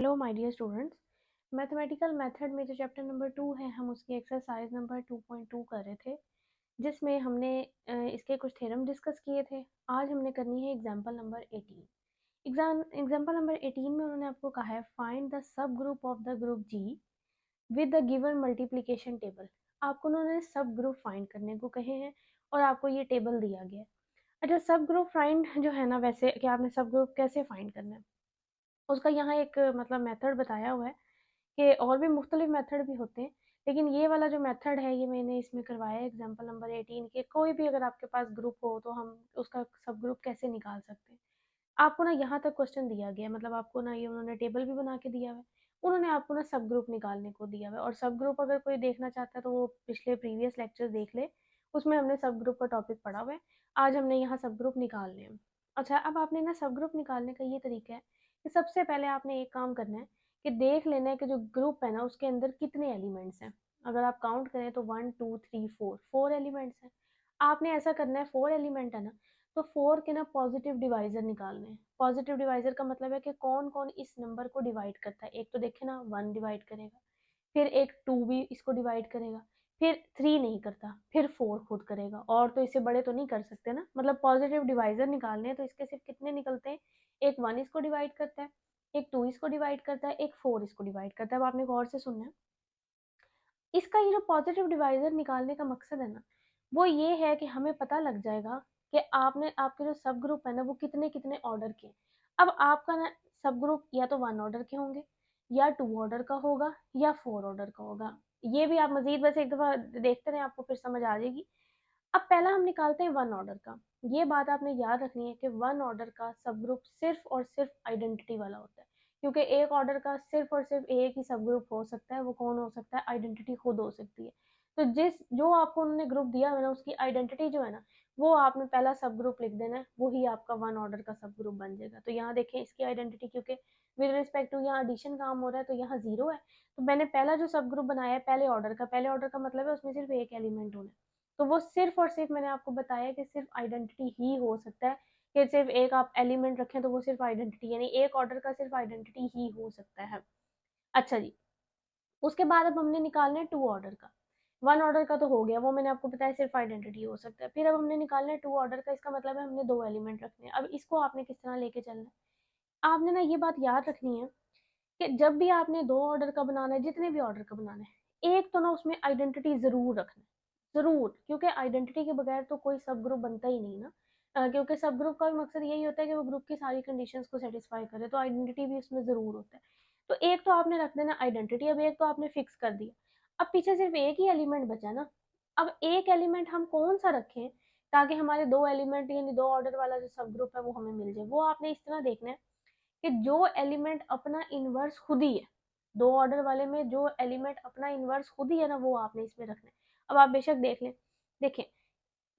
Hello my dear students. Mathematical method में जो chapter number 2 है, हम उसकी एक्सरसाइज नंबर 2.2 कर रहे थे, जिसमें हमने इसके कुछ थ्योरम डिस्कस किए थे। आज हमने करनी है एग्जांपल नंबर 18। एग्जांपल नंबर 18 में उन्होंने आपको कहा है find the subgroup of the group G with the given multiplication table. आपको उन्होंने सब ग्रुप फाइंड करने को कहे हैं और आपको ये टेबल दिया गया है। अच्छा, सब ग्रुप फाइंड जो है ना, वैसे कि आपने सब ग्रुप कैसे फाइंड करना है उसका यहाँ एक मतलब मेथड बताया हुआ है कि और भी मुख्तलिफ मेथड भी होते हैं, लेकिन ये वाला जो मेथड है ये मैंने इसमें करवाया है एग्जांपल नंबर 18 के। कोई भी अगर आपके पास ग्रुप हो तो हम उसका सब ग्रुप कैसे निकाल सकते हैं। आपको ना यहाँ तक क्वेश्चन दिया गया है, मतलब आपको ना ये उन्होंने टेबल भी बना के दिया हुआ है, उन्होंने आपको ना सब ग्रुप निकालने को दिया हुआ है। और सब ग्रुप अगर कोई देखना चाहता है तो वो पिछले प्रीवियस लेक्चर देख ले, उसमें हमने सब ग्रुप का टॉपिक पढ़ा हुआ है। आज हमने यहाँ सब ग्रुप निकालने हैं। अच्छा, अब आपने ना सब ग्रुप निकालने का ये तरीका है कि सबसे पहले आपने एक काम करना है कि देख लेना है कि जो ग्रुप है ना उसके अंदर कितने एलिमेंट्स हैं। अगर आप काउंट करें तो 1 2 3 4 4 एलिमेंट्स हैं। आपने ऐसा करना है, 4 एलिमेंट है ना, तो 4 के ना पॉजिटिव डिवाइजर निकालने हैं। पॉजिटिव डिवाइजर का मतलब है कि कौन कौन इस नंबर को डिवाइड करता है। एक तो देखे ना 1 डिवाइड करेगा, फिर एक 2 भी इसको डिवाइड करेगा, फिर 3 नहीं करता, फिर 4 खुद करेगा, और तो इससे बड़े तो नहीं कर सकते ना। मतलब पॉजिटिव डिवाइजर निकालने हैं तो इसके सिर्फ कितने निकलते हैं, एक 1 इसको डिवाइड करता है, एक 2 इसको डिवाइड करता है, एक 4 इसको डिवाइड करता है। अब आपने गौर से सुनना है, इसका ये जो पॉजिटिव डिवाइजर निकालने का मकसद है ना, वो ये है कि हमें पता लग जाएगा कि आपने आपके जो सब ग्रुप है ना वो कितने कितने ऑर्डर के। अब आपका ना सब ग्रुप या तो 1 ऑर्डर के होंगे, या 2 ऑर्डर का होगा, या 4 ऑर्डर का होगा। ये भी आप मजीद वैसे एक दफा देखते रहे, आपको फिर समझ आ जाएगी। अब पहला हम निकालते हैं 1 ऑर्डर का। ये बात आपने याद रखनी है कि 1 ऑर्डर का सब ग्रुप सिर्फ और सिर्फ आइडेंटिटी वाला होता है, क्योंकि एक ऑर्डर का सिर्फ और सिर्फ एक ही सब ग्रुप हो सकता है। वो कौन हो सकता है, आइडेंटिटी खुद हो सकती है। तो जो आपको उन्होंने ग्रुप दिया है ना, उसकी आइडेंटिटी जो है ना, वो आपने पहला सब ग्रुप लिख देना है, वही आपका 1 ऑर्डर का सब ग्रुप बन जाएगा। तो यहाँ देखें इसकी आइडेंटिटी, क्योंकि विद रिस्पेक्ट टू यहाँ एडिशन काम हो रहा है तो यहाँ 0 है। तो मैंने पहला जो सब ग्रुप बनाया है पहले ऑर्डर का, पहले ऑर्डर का मतलब है उसमें सिर्फ एक एलिमेंट होना है। तो वो सिर्फ और सिर्फ मैंने आपको बताया कि सिर्फ आइडेंटिटी ही हो सकता है, कि सिर्फ एक आप एलिमेंट रखें तो वो सिर्फ आइडेंटिटी, यानी एक ऑर्डर का सिर्फ आइडेंटिटी ही हो सकता है। अच्छा जी, उसके बाद अब हमने निकालना है 2 ऑर्डर का। 1 ऑर्डर का तो हो गया, वो मैंने आपको बताया सिर्फ आइडेंटिटी हो सकता है। फिर अब हमने निकालना है 2 ऑर्डर का, इसका मतलब है हमने 2 एलिमेंट रखने हैं। अब इसको आपने किस तरह लेके चलना है, आपने ना ये बात याद रखनी है कि जब भी आपने 2 ऑर्डर का बनाना है, जितने भी ऑर्डर का बनाना है, एक तो ना उसमें आइडेंटिटी जरूर रखना है, जरूर, क्योंकि आइडेंटिटी के बगैर तो कोई सब ग्रुप बनता ही नहीं ना। क्योंकि सब ग्रुप का भी मकसद यही होता है कि वो ग्रुप की सारी कंडीशंस को सेटिस्फाई करे, तो आइडेंटिटी भी उसमें जरूर होता है। तो एक तो आपने रख देना आइडेंटिटी, अब एक तो आपने फिक्स कर दिया। अब पीछे सिर्फ एक ही एलिमेंट बचा ना। अब एक एलिमेंट हम कौन सा रखें ताकि हमारे 2 एलिमेंट यानी 2 ऑर्डर वाला जो सब ग्रुप है वो हमें मिल जाए। वो आपने इस तरह देखना है कि जो एलिमेंट अपना इनवर्स खुद ही है, 2 ऑर्डर वाले में जो एलिमेंट अपना इनवर्स खुद ही है ना, वो आपने इसमें रखना है। अब आप बेशक देख लें, देखें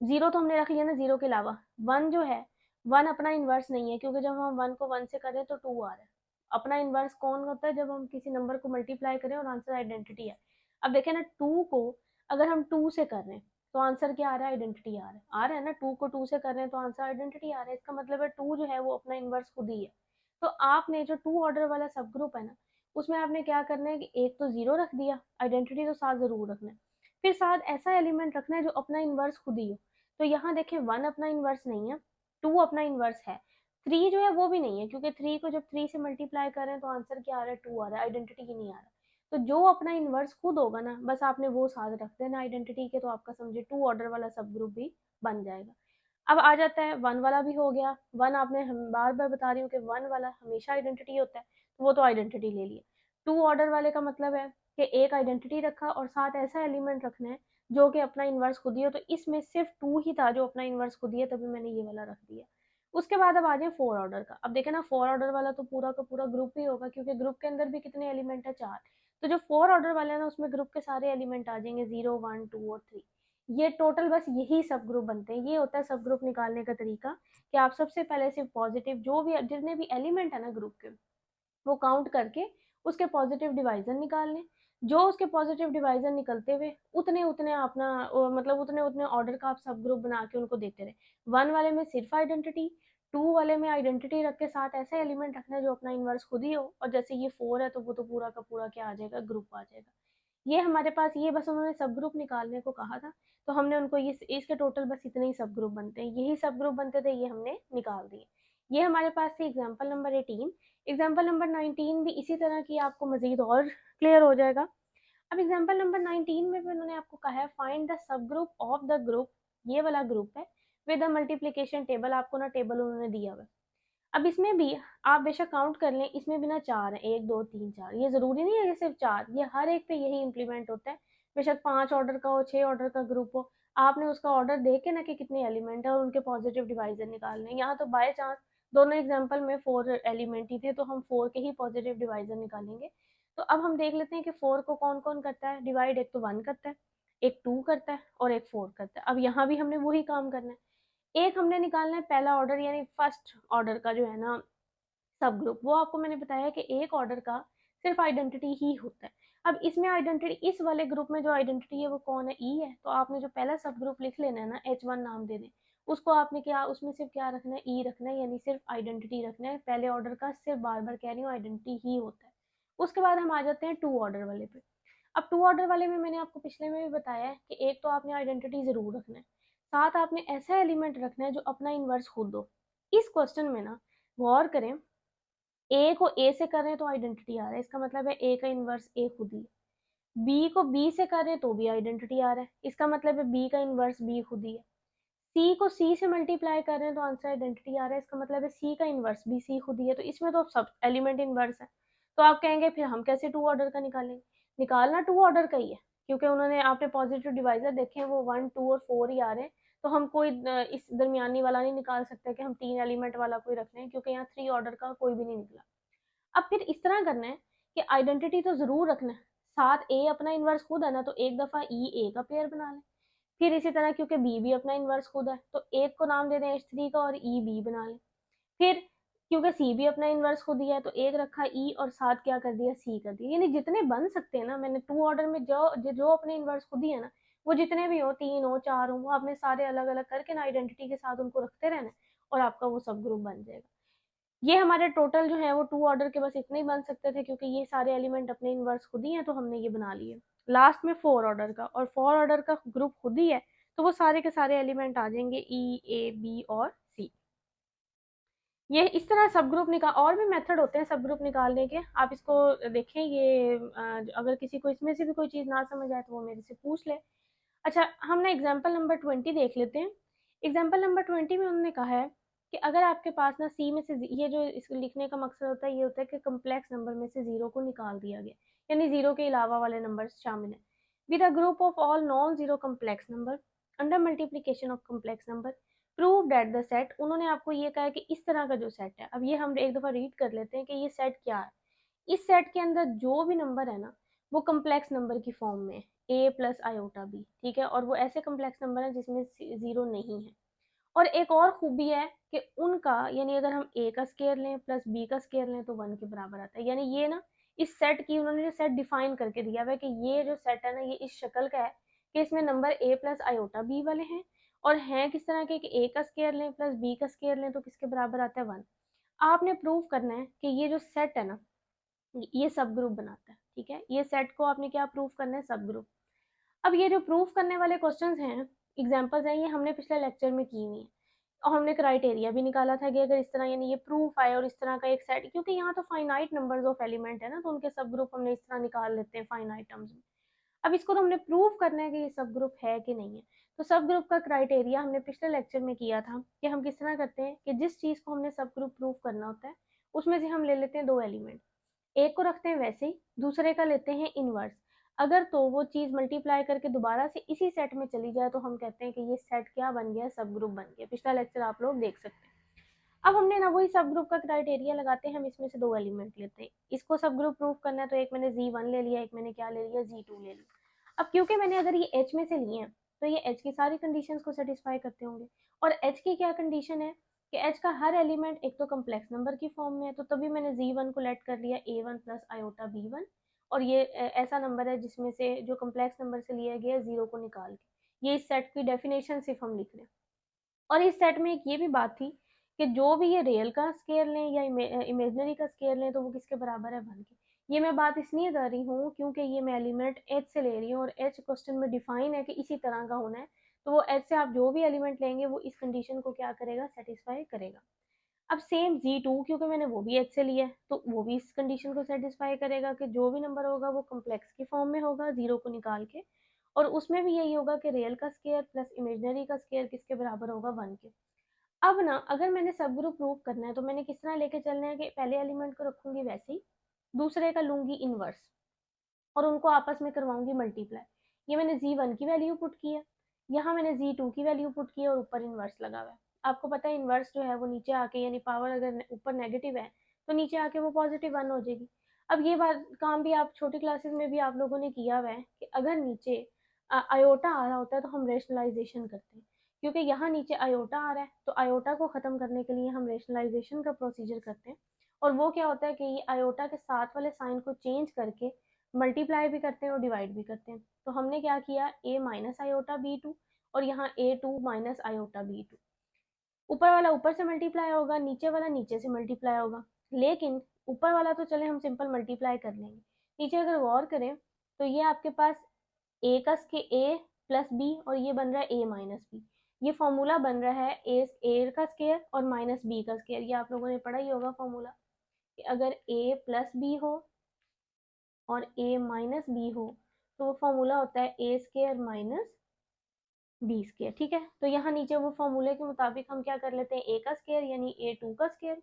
0 तो हमने रख लिया ना, 0 के अलावा 1 जो है, 1 अपना इनवर्स नहीं है, क्योंकि जब हम 1 को 1 से करें तो 2 आ रहा है। अपना इनवर्स कौन होता है, जब हम किसी नंबर को मल्टीप्लाई करें और आंसर आइडेंटिटी है। अब देखें ना, 2 को अगर हम 2 से कर रहे हैं तो आंसर क्या आ रहा है, आइडेंटिटी आ रहा है ना। 2 को 2 से कर रहे हैं तो आंसर आइडेंटिटी आ रहा है, इसका मतलब है 2 जो है वो अपना इनवर्स खुद ही है। तो आपने जो 2 ऑर्डर वाला सब ग्रुप है ना, उसमें आपने क्या करना है कि एक तो 0 रख दिया, आइडेंटिटी तो साथ जरूर रखना है, फिर साथ ऐसा एलिमेंट रखना है जो अपना इनवर्स खुद ही हो। तो यहाँ देखें 1 अपना इनवर्स नहीं है, 2 अपना इनवर्स है, 3 जो है वो भी नहीं है, क्योंकि 3 को जब 3 से मल्टीप्लाई करें तो आंसर क्या आ रहा है, 2 आ रहा है, आइडेंटिटी ही नहीं आ रहा। तो जो अपना इनवर्स खुद होगा ना, बस आपने वो साथ रख देना आइडेंटिटी के, तो आपका समझे 2 ऑर्डर वाला सब ग्रुप भी बन जाएगा। अब आ जाता है 1 वाला भी हो गया। 1 आपने हम बार बार बता रही हूँ कि 1 वाला हमेशा आइडेंटिटी होता है, तो वो तो आइडेंटिटी ले लिया। 2 ऑर्डर वाले का मतलब है कि एक आइडेंटिटी रखा और साथ ऐसा एलिमेंट रखना है जो कि अपना इनवर्स खुद ही हो। तो इसमें सिर्फ 2 ही था जो अपना इनवर्स खुद ही है, तभी मैंने ये वाला रख दिया। उसके बाद अब आ जाए 4 ऑर्डर का। अब देखें ना, 4 ऑर्डर वाला तो पूरा का पूरा ग्रुप ही होगा, क्योंकि ग्रुप के अंदर भी कितने एलिमेंट है, 4। तो जो 4 ऑर्डर वाला है ना, उसमें ग्रुप के सारे एलिमेंट आ जाएंगे, 0 1 2 और 3। ये टोटल बस यही सब ग्रुप बनते हैं। ये होता है सब ग्रुप निकालने का तरीका, कि आप सबसे पहले सिर्फ पॉजिटिव जो भी जितने भी एलिमेंट है ना ग्रुप के, वो काउंट करके उसके पॉजिटिव डिवाइजर निकाल लें। जो उसके पॉजिटिव डिवाइजर निकलते हुए उतने उतने अपना मतलब उतने उतने ऑर्डर का आप सब ग्रुप बना के उनको देते रहे। 1 वाले में सिर्फ आइडेंटिटी, 2 वाले में आइडेंटिटी रख के साथ ऐसा एलिमेंट रखना है जो अपना इन्वर्स खुद ही हो, और जैसे ये 4 है तो वो तो पूरा का पूरा क्या आ जाएगा, ग्रुप आ जाएगा। ये हमारे पास, ये बस उन्होंने सब ग्रुप निकालने को कहा था, तो हमने उनको ये इसके टोटल बस इतने ही सब ग्रुप बनते हैं, यही सब ग्रुप बनते थे, ये हमने निकाल दिए। ये हमारे पास थी एग्जाम्पल नंबर 18। एग्जाम्पल नंबर 19 भी इसी तरह की आपको मजीद और क्लियर हो जाएगा। अब एग्जाम्पल नंबर 19 में भी उन्होंने आपको कहा है find the subgroup of the group, ये वाला ग्रुप है, विद द मल्टीप्लीकेशन टेबल, आपको ना टेबल उन्होंने दिया हुआ है। अब इसमें भी आप बेशक काउंट कर लें, इसमें भी ना 4 है, 1 2 3 4, ये जरूरी नहीं है कि सिर्फ 4, ये हर एक पे यही इंप्लीमेंट होता है। बेशक 5 ऑर्डर का हो, 6 ऑर्डर का ग्रुप हो, आपने उसका ऑर्डर देख के ना कि कितने एलिमेंट है और उनके पॉजिटिव डिवाइजर निकालने हैं। यहाँ तो बाय चांस दोनों एग्जाम्पल में 4 एलिमेंट ही थे, तो हम 4 के ही पॉजिटिव डिवाइजर निकालेंगे। तो अब हम देख लेते हैं कि 4 को कौन कौन करता है डिवाइड, एक तो 1 करता है, एक 2 करता है और एक 4 करता है। अब यहाँ भी हमने वही काम करना है, एक हमने निकालना है पहला ऑर्डर यानी फर्स्ट ऑर्डर का जो है ना सब ग्रुप, वो आपको मैंने बताया कि एक ऑर्डर का सिर्फ आइडेंटिटी ही होता है। अब इसमें आइडेंटिटी, इस वाले ग्रुप में जो आइडेंटिटी है वो कौन है, ई है, तो आपने जो पहला सब ग्रुप लिख लेना है ना, H1 नाम दे दें उसको, आपने क्या उसमें सिर्फ क्या रखना है, ई रखना है, यानी सिर्फ आइडेंटिटी रखना है पहले ऑर्डर का, सिर्फ बार बार कह रही हूँ आइडेंटिटी ही होता है। उसके बाद हम आ जाते हैं 2 ऑर्डर वाले पे। अब 2 ऑर्डर वाले में मैंने आपको पिछले में भी बताया है कि एक तो आपने आइडेंटिटी जरूर रखना है, साथ आपने ऐसा एलिमेंट रखना है जो अपना इन्वर्स खुद हो। इस क्वेश्चन में ना गौर करें, ए को ए से कर रहे हैं तो आइडेंटिटी आ रहा है, इसका मतलब है ए का इन्वर्स ए खुद ही है। बी को बी से कर रहे हैं तो भी आइडेंटिटी आ रहा है, इसका मतलब है बी का इन्वर्स बी खुद ही है। सी को सी से मल्टीप्लाई कर रहे हैं तो आंसर आइडेंटिटी आ रहा है, इसका मतलब है सी का इन्वर्स भी सी खुद ही है, तो इसमें तो सब एलिमेंट इन्वर्स है। तो आप कहेंगे फिर हम कैसे 2 ऑर्डर का निकालेंगे, निकालना 2 ऑर्डर का ही है, क्योंकि उन्होंने आपने पॉजिटिव डिवाइजर देखे हैं वो 1 2 और 4 ही आ रहे हैं, तो हम कोई इस दरमियानी वाला नहीं निकाल सकते कि हम 3 एलिमेंट वाला कोई रख लें, क्योंकि यहाँ 3 ऑर्डर का कोई भी नहीं निकला। अब फिर इस तरह करना है कि आइडेंटिटी तो जरूर रखना है, साथ ए अपना इन्वर्स खुद है ना, तो एक दफा ई ए का पेयर बना लें। फिर इसी तरह क्योंकि बी भी अपना इन्वर्स खुद है तो एक को नाम दे दें H3 का और ई बी बना लें। फिर क्योंकि सी भी अपना इन्वर्स खुद ही है तो एक रखा ई और साथ क्या कर दिया, सी कर दिया। यानी जितने बन सकते हैं ना, मैंने 2 ऑर्डर में जो अपने इन्वर्स खुद ही है ना, वो जितने भी हो, 3 हो 4 हो, वो आपने सारे अलग अलग करके ना आइडेंटिटी के साथ उनको रखते रहना है और आपका वो सब ग्रुप बन जाएगा। ये हमारे टोटल जो है वो 2 ऑर्डर के बस इतने ही बन सकते थे, क्योंकि ये सारे एलिमेंट अपने इन्वर्स खुद ही हैं तो हमने ये बना लिए। लास्ट में 4 ऑर्डर का, और 4 ऑर्डर का ग्रुप खुद ही है, तो वो सारे के सारे एलिमेंट आ जाएंगे ई ए बी और सी। ये इस तरह सब ग्रुप निकाल, और भी मेथड होते हैं सब ग्रुप निकालने के, आप इसको देखें। ये अगर किसी को इसमें से भी कोई चीज़ ना समझ आए तो वो मेरे से पूछ ले। अच्छा, हम ना एग्जाम्पल नंबर 20 देख लेते हैं। एग्जाम्पल नंबर 20 में उन्होंने कहा है कि अगर आपके पास ना सी में से, ये जो इसको लिखने का मकसद होता है ये होता है कि कम्प्लेक्स नंबर में से जीरो को निकाल दिया गया, यानी जीरो के अलावा वाले नंबर शामिल हैं, with a group of all non zero complex number under multiplication of complex number prove that the set. उन्होंने आपको ये कहा है कि इस तरह का जो सेट है, अब ये हम एक दफा रीड कर लेते हैं कि ये सेट क्या है। इस सेट के अंदर जो भी नंबर है ना वो कम्प्लेक्स नंबर की फॉर्म में है, ए प्लस आयोटा बी, ठीक है, और वो ऐसे कम्प्लेक्स नंबर है जिसमें जीरो नहीं है। और एक और खूबी है कि उनका, यानी अगर हम ए का स्केयर लें प्लस बी का स्केयर लें तो 1 के बराबर आता है। यानी ये ना इस सेट की उन्होंने जो सेट डिफाइन करके दिया हुआ है कि ये जो सेट है ना ये इस शक्ल का है कि इसमें number A plus iota B वाले हैं, और हैं किस तरह के कि ए का स्केयर लें प्लस बी का स्केयर लें तो किसके बराबर आता है, 1। आपने प्रूव करना है कि ये जो सेट है ना ये सब ग्रुप बनाता है, ठीक है, ये सेट को आपने क्या प्रूव करना है, सब ग्रुप। अब ये जो प्रूफ करने वाले क्वेश्चंस हैं, एग्जांपल्स हैं, ये हमने पिछले लेक्चर में की हुई है, और हमने क्राइटेरिया भी निकाला था कि अगर इस तरह यानी ये प्रूफ आए और इस तरह का एक सेट, क्योंकि यहाँ तो फाइनाइट नंबर्स ऑफ एलिमेंट है ना, तो उनके सब ग्रुप हमने इस तरह निकाल लेते हैं फाइनाइट टर्म्स में। अब इसको तो हमने प्रूव करना है कि ये सब ग्रुप है कि नहीं है। तो सब ग्रुप का क्राइटेरिया हमने पिछले लेक्चर में किया था कि हम किस तरह करते हैं कि जिस चीज़ को हमने सब ग्रुप प्रूव करना होता है उसमें से हम ले लेते हैं 2 एलिमेंट, एक को रखते हैं वैसे ही, दूसरे का लेते हैं इनवर्स। अगर तो वो चीज मल्टीप्लाई करके दोबारा से इसी सेट में चली जाए तो हम कहते हैं कि ये सेट क्या बन गया, सब ग्रुप बन गया। पिछला लेक्चर आप लोग देख सकते हैं। अब हमने ना वही सब ग्रुप का क्राइटेरिया लगाते हैं, हम इसमें से 2 एलिमेंट लेते हैं, इसको सब ग्रुप प्रूव करना है तो एक मैंने Z1 ले लिया, एक मैंने क्या ले लिया, Z2 ले लिया। अब क्योंकि मैंने अगर ये H में से लिए हैं तो ये H की सारी कंडीशंस को सेटिस्फाई करते होंगे, और H की क्या कंडीशन है कि H का हर एलिमेंट एक तो कम्प्लेक्स नंबर की फॉर्म में है, तो तभी मैंने Z1 को लेट कर लिया A1 प्लस आयोटा B1, और ये ऐसा नंबर है जिसमें से जो कम्प्लेक्स नंबर से लिया गया जीरो को निकाल के, ये इस सेट की डेफिनेशन सिर्फ हम लिख रहे हैं। और इस सेट में एक ये भी बात थी कि जो भी ये रियल का स्केयर लें या इमेजनरी का स्केयर लें तो वो किसके बराबर है 1 के। ये मैं बात इसलिए कर रही हूँ क्योंकि ये मैं एलिमेंट एच से ले रही हूँ और एच क्वेश्चन में डिफाइन है कि इसी तरह का होना है, तो वो एच से आप जो भी एलिमेंट लेंगे वो इस कंडीशन को क्या करेगा, सेटिस्फाई करेगा। अब सेम Z2 क्योंकि मैंने वो भी एच से लिया है तो वो भी इस कंडीशन को सेटिस्फाई करेगा कि जो भी नंबर होगा वो कम्प्लेक्स की फॉर्म में होगा जीरो को निकाल के, और उसमें भी यही होगा कि रियल का स्केयर प्लस इमेजनरी का स्केयर किसके बराबर होगा 1 के। अब ना अगर मैंने सब ग्रुप प्रूव करना है तो मैंने किस तरह लेके चलना है कि पहले एलिमेंट को रखूंगी वैसे ही, दूसरे का लूंगी इनवर्स और उनको आपस में करवाऊंगी मल्टीप्लाई। ये मैंने Z1 की वैल्यू पुट की है, यहाँ मैंने Z2 की वैल्यू पुट की है और ऊपर इनवर्स लगा हुआ है। आपको पता है इनवर्स जो है वो नीचे आके यानी पावर अगर ऊपर नेगेटिव है तो नीचे आके वो पॉजिटिव 1 हो जाएगी। अब ये बात काम भी आप छोटी क्लासेस में भी आप लोगों ने किया हुआ है कि अगर नीचे आयोटा आ रहा होता है तो हम रेशनलाइजेशन करते हैं, क्योंकि यहाँ नीचे आयोटा आ रहा है तो आयोटा को खत्म करने के लिए हम रेशनलाइजेशन का प्रोसीजर करते हैं। और वो क्या होता है कि ये आयोटा के साथ वाले साइन को चेंज करके मल्टीप्लाई भी करते हैं और डिवाइड भी करते हैं। तो हमने क्या किया, a माइनस आयोटा b2 और यहाँ a2 माइनस आयोटा b2। ऊपर वाला ऊपर से मल्टीप्लाई होगा, नीचे वाला नीचे से मल्टीप्लाई होगा, लेकिन ऊपर वाला तो चले हम सिंपल मल्टीप्लाई कर लेंगे। नीचे अगर गौर करें तो ये आपके पास a का a प्लस b और ये बन रहा है a माइनस b। ये फॉर्मूला बन रहा है a का स्केयर और माइनस b का स्केयर। ये आप लोगों ने पढ़ा ही होगा फॉर्मूला कि अगर a प्लस b हो और a माइनस बी हो तो वो फॉर्मूला होता है ए स्केयर माइनस बी स्केयर। ठीक है, तो यहाँ नीचे वो फॉर्मूले के मुताबिक हम क्या कर लेते हैं, ए का स्केयर यानी A2 का स्केयर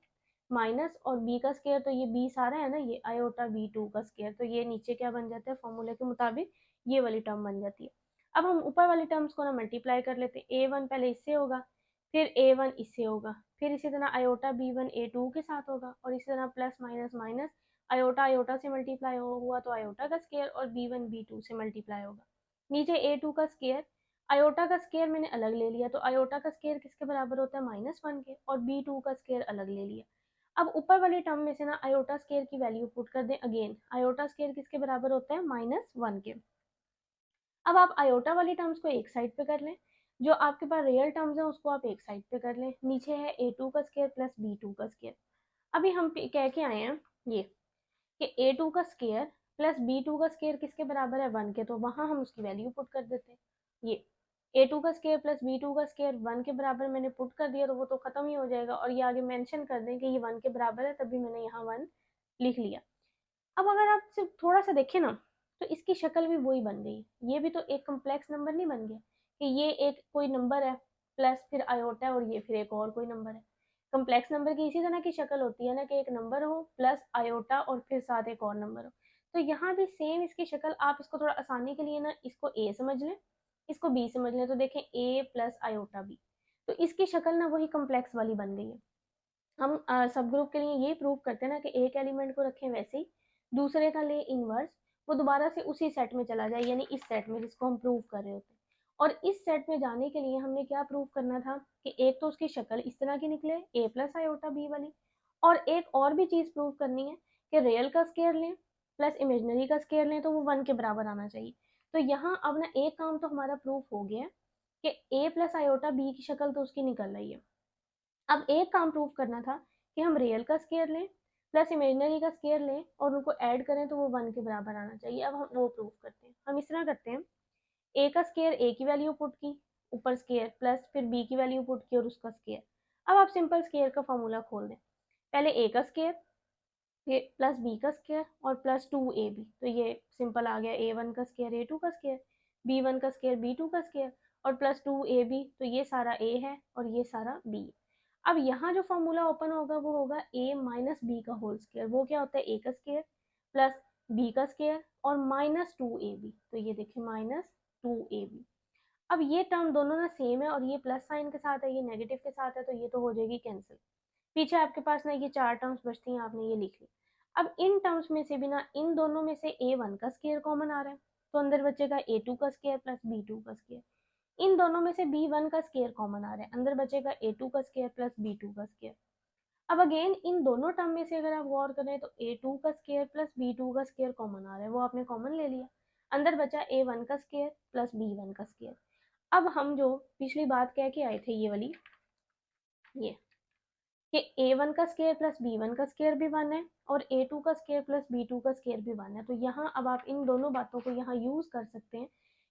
माइनस और बी का स्केयर, तो ये बी सारा है ना, ये आयोटा B2 का स्केयर, तो ये नीचे क्या बन जाता है फॉर्मूले के मुताबिक ये वाली टर्म बन जाती है। अब हम ऊपर वाली टर्म्स को ना मल्टीप्लाई कर लेते हैं, A1 पहले इससे होगा फिर A1 इससे होगा फिर इसी तरह आयोटा B1 A2 के साथ होगा और इसी तरह plus minus minus iota iota से मल्टीप्लाई हुआ तो आयोटा का स्केयर और B1 B2 से मल्टीप्लाई होगा। नीचे A2 का स्केयर, आयोटा का स्केयर मैंने अलग ले लिया तो आयोटा का स्केयर किसके बराबर होता है -1 के, और B2 का स्केयर अलग ले लिया। अब ऊपर वाली टर्म में से ना आयोटा स्केयर की वैल्यू पुट कर दें अगेन, आयोटा स्केयर किसके बराबर होता है -1 के। अब आप आयोटा वाली टर्म्स को एक साइड पे कर लें, जो आपके पास रियल टर्म्स है उसको आप एक साइड पे कर लें। नीचे है A2 का स्केयर प्लस B2 का स्केयर। अभी हम कह के आए हैं ये कि A2 का स्केयर प्लस B2 का स्केयर किसके बराबर है 1 के, तो वहां हम उसकी वैल्यू पुट कर देते हैं। ये A2 का स्केयर प्लस B2 का स्केयर 1 के बराबर मैंने पुट कर दिया तो वो तो खत्म ही हो जाएगा, और ये आगे मेंशन कर दें कि ये 1 के बराबर है, तभी मैंने यहाँ 1 लिख लिया। अब अगर आप सिर्फ थोड़ा सा देखें ना तो इसकी शक्ल भी वही बन गई, ये भी तो एक कम्प्लेक्स नंबर नहीं बन गया कि ये एक कोई नंबर है प्लस फिर आयोटा है और ये फिर एक और कोई नंबर है। कम्प्लेक्स नंबर की इसी तरह की शक्ल होती है ना कि एक नंबर हो प्लस आयोटा और फिर साथ एक और नंबर हो। तो यहाँ भी सेम इसकी शक्ल, आप इसको थोड़ा आसानी के लिए ना इसको ए समझ लें इसको बी समझ लें, तो देखें ए प्लस आयोटा बी, तो इसकी शक्ल ना वही कम्प्लेक्स वाली बन गई है। हम सब ग्रुप के लिए ये प्रूव करते हैं ना कि एक एलिमेंट को रखें वैसे ही, दूसरे का ले इनवर्स, वो दोबारा से उसी सेट में चला जाए यानी इस सेट में जिसको हम प्रूव कर रहे होते हैं। और इस सेट में जाने के लिए हमने क्या प्रूव करना था कि एक तो उसकी शक्ल इस तरह की निकले ए प्लस आयोटा बी वाली, और एक और भी चीज प्रूव करनी है कि रियल का स्केयर लें प्लस इमेजनरी का स्केयर लें तो वो 1 के बराबर आना चाहिए। तो यहाँ अब ना एक काम तो हमारा प्रूफ हो गया कि ए प्लस आयोटा बी की शक्ल तो उसकी निकल रही है। अब एक काम प्रूव करना था कि हम रियल का स्केयर लें प्लस इमेजनरी का स्केयर लें और उनको ऐड करें तो वो 1 के बराबर आना चाहिए। अब हम वो प्रूव करते हैं, हम इस तरह करते हैं, ए का स्केयर ए की वैल्यू पुट की ऊपर स्केयर प्लस फिर बी की वैल्यू पुट की और उसका स्केयर। अब आप सिंपल स्केयर का फॉर्मूला खोल दें, पहले ए का स्केयर फिर प्लस बी का स्केयर और प्लस 2ab, तो ये सिंपल आ गया A1 का स्केयर A2 का स्केयर, B1 का स्केयर B2 का स्केयर और प्लस 2ab, तो ये सारा A है और ये सारा B। अब यहाँ जो फॉर्मूला ओपन होगा वो होगा a माइनस बी का होल स्केयर, वो क्या होता है a का स्केयर प्लस b का स्केयर और -2ab, तो ये देखिए -2ab। अब ये टर्म दोनों ना सेम है और ये प्लस साइन के साथ है ये नेगेटिव के साथ है, तो ये तो हो जाएगी कैंसिल। पीछे आपके पास ना ये 4 टर्म्स बचती हैं, आपने ये लिख ली। अब इन टर्म्स में से भी ना इन दोनों में से A1 का स्केयर कॉमन आ रहा है तो अंदर बचेगा A2 का स्केयर प्लस B2 का स्केयर। इन दोनों में से B1 का स्केयर कॉमन आ रहा है, अंदर बचेगा A2 का स्केयर प्लस B2 का स्केयर। अब अगेन इन दोनों टर्म में से अगर आप गौर करें तो A2 का स्केयर प्लस B2 का स्केयर कॉमन आ रहा है, वो आपने कॉमन ले लिया, अंदर बचा A1 का स्केयर प्लस B1 का स्केयर। अब हम जो पिछली बात कह के आए थे ये वाली, ये कि A1 का स्केयर प्लस B1 का स्केयर भी 1 है और A2 का स्केयर प्लस B2 का स्केयर भी 1 है। तो यहाँ अब आप इन दोनों बातों को यहाँ यूज़ कर सकते हैं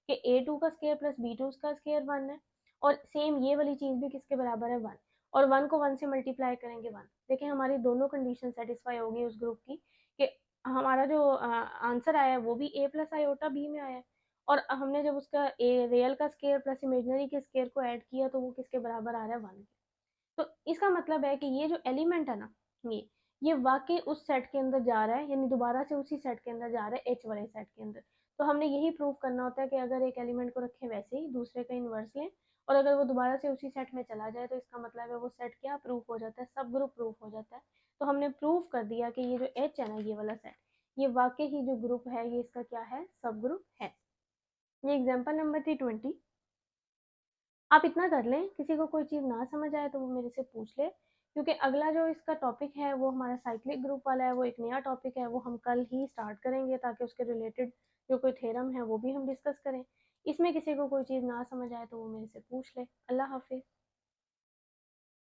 कि A2 का स्केयर प्लस B2 का स्केयर 1 है और सेम ये वाली चीज़ भी किसके बराबर है 1 और 1 को 1 से मल्टीप्लाई करेंगे 1। देखिए हमारी दोनों कंडीशन सेटिस्फाई होगी उस ग्रुप की कि हमारा जो आंसर आया है वो भी A प्लस आयोटा B में आया है और हमने जब उसका ए रियल का स्केयर प्लस इमेजनरी के स्केयर को ऐड किया तो वो किसके बराबर आ रहा है 1। तो इसका मतलब है कि ये जो एलिमेंट है ना, ये वाकई उस सेट के अंदर जा रहा है, यानी दोबारा से उसी सेट के अंदर जा रहा है एच वाले सेट के अंदर। तो हमने यही प्रूव करना होता है कि अगर एक एलिमेंट को रखें वैसे ही दूसरे का इन्वर्स लें और अगर वो दोबारा से उसी सेट में चला जाए तो इसका मतलब है वो सेट क्या प्रूफ हो जाता है, सब ग्रुप प्रूफ हो जाता है। तो हमने प्रूफ कर दिया कि ये जो एच है ना ये वाला सेट, ये वाकई ही जो ग्रुप है ये इसका क्या है, सब ग्रुप है। ये एग्जाम्पल नंबर थी 20। आप इतना कर लें, किसी को कोई चीज़ ना समझ आए तो वो मेरे से पूछ ले, क्योंकि अगला जो इसका टॉपिक है वो हमारा साइक्लिक ग्रुप वाला है, वो एक नया टॉपिक है, वो हम कल ही स्टार्ट करेंगे ताकि उसके रिलेटेड जो कोई थ्योरम है वो भी हम डिस्कस करें। इसमें किसी को कोई चीज़ ना समझ आए तो वो मेरे से पूछ ले। अल्लाह हाफिज़।